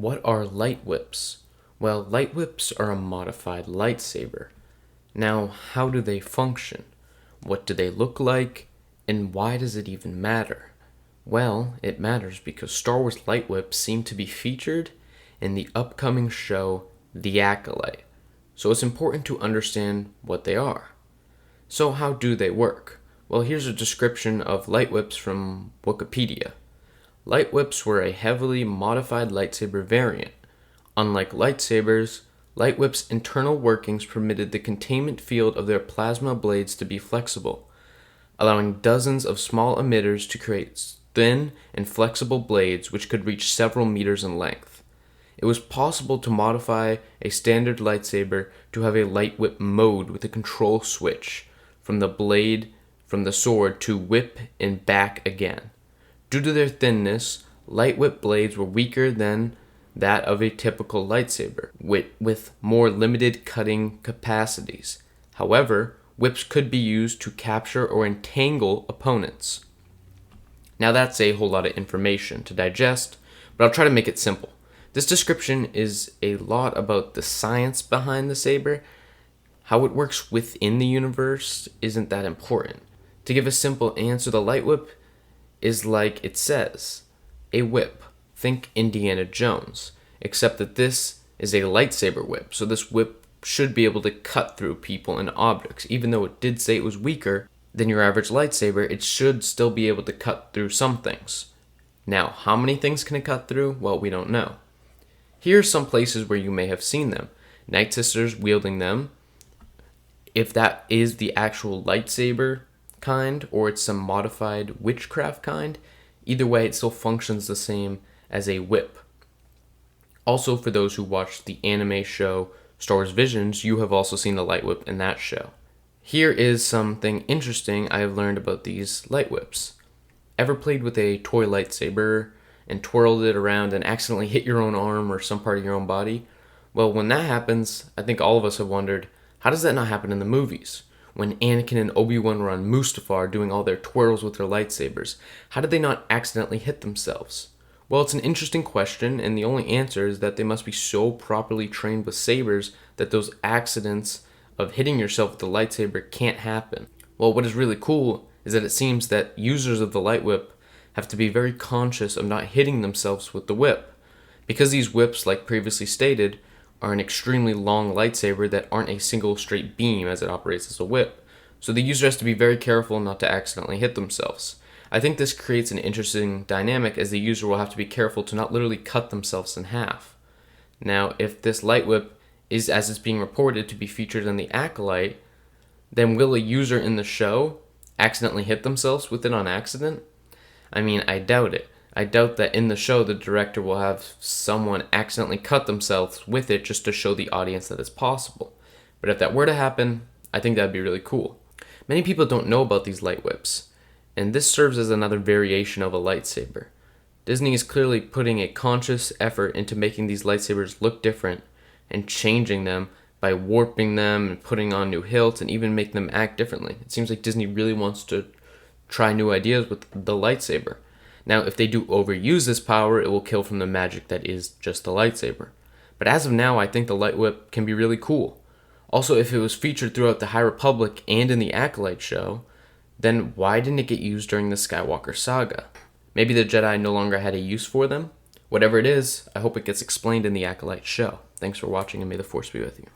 What are light whips? Well, light whips are a modified lightsaber. Now, how do they function? What do they look like? And why does it even matter? Well, it matters because Star Wars light whips seem to be featured in the upcoming show, The Acolyte. So it's important to understand what they are. So how do they work? Well, here's a description of light whips from Wikipedia. Light whips were a heavily modified lightsaber variant. Unlike lightsabers, light whips' internal workings permitted the containment field of their plasma blades to be flexible, allowing dozens of small emitters to create thin and flexible blades which could reach several meters in length. It was possible to modify a standard lightsaber to have a light whip mode with a control switch from the blade from the sword to whip and back again. Due to their thinness, light whip blades were weaker than that of a typical lightsaber, with more limited cutting capacities. However, whips could be used to capture or entangle opponents. Now that's a whole lot of information to digest, but I'll try to make it simple. This description is a lot about the science behind the saber. How it works within the universe isn't that important. To give a simple answer, the light whip is like it says, a whip. Think Indiana Jones, except that this is a lightsaber whip, so this whip should be able to cut through people and objects. Even though it did say it was weaker than your average lightsaber, it should still be able to cut through some things. Now, how many things can it cut through? Well, we don't know. Here are some places where you may have seen them. Night Sisters wielding them. If that is the actual lightsaber kind, or it's some modified witchcraft kind, either way it still functions the same as a whip. Also, for those who watched the anime show Star Wars Visions, you have also seen the light whip in that show. Here is something interesting I have learned about these light whips. Ever played with a toy lightsaber and twirled it around and accidentally hit your own arm or some part of your own body? Well, when that happens, I think all of us have wondered, how does that not happen in the movies? When Anakin and Obi-Wan were on Mustafar doing all their twirls with their lightsabers, how did they not accidentally hit themselves? Well, it's an interesting question, and the only answer is that they must be so properly trained with sabers that those accidents of hitting yourself with the lightsaber can't happen. Well, what is really cool is that it seems that users of the light whip have to be very conscious of not hitting themselves with the whip. Because these whips, like previously stated, are an extremely long lightsaber that aren't a single straight beam as it operates as a whip. So the user has to be very careful not to accidentally hit themselves. I think this creates an interesting dynamic as the user will have to be careful to not literally cut themselves in half. Now, if this light whip is, as it's being reported, to be featured in the Acolyte, then will a user in the show accidentally hit themselves with it on accident? I mean, I doubt it. I doubt that in the show the director will have someone accidentally cut themselves with it just to show the audience that it's possible. But if that were to happen, I think that'd be really cool. Many people don't know about these light whips, and this serves as another variation of a lightsaber. Disney is clearly putting a conscious effort into making these lightsabers look different and changing them by warping them and putting on new hilts and even making them act differently. It seems like Disney really wants to try new ideas with the lightsaber. Now, if they do overuse this power, it will kill from the magic that is just the lightsaber. But as of now, I think the light whip can be really cool. Also, if it was featured throughout the High Republic and in the Acolyte show, then why didn't it get used during the Skywalker saga? Maybe the Jedi no longer had a use for them? Whatever it is, I hope it gets explained in the Acolyte show. Thanks for watching, and may the Force be with you.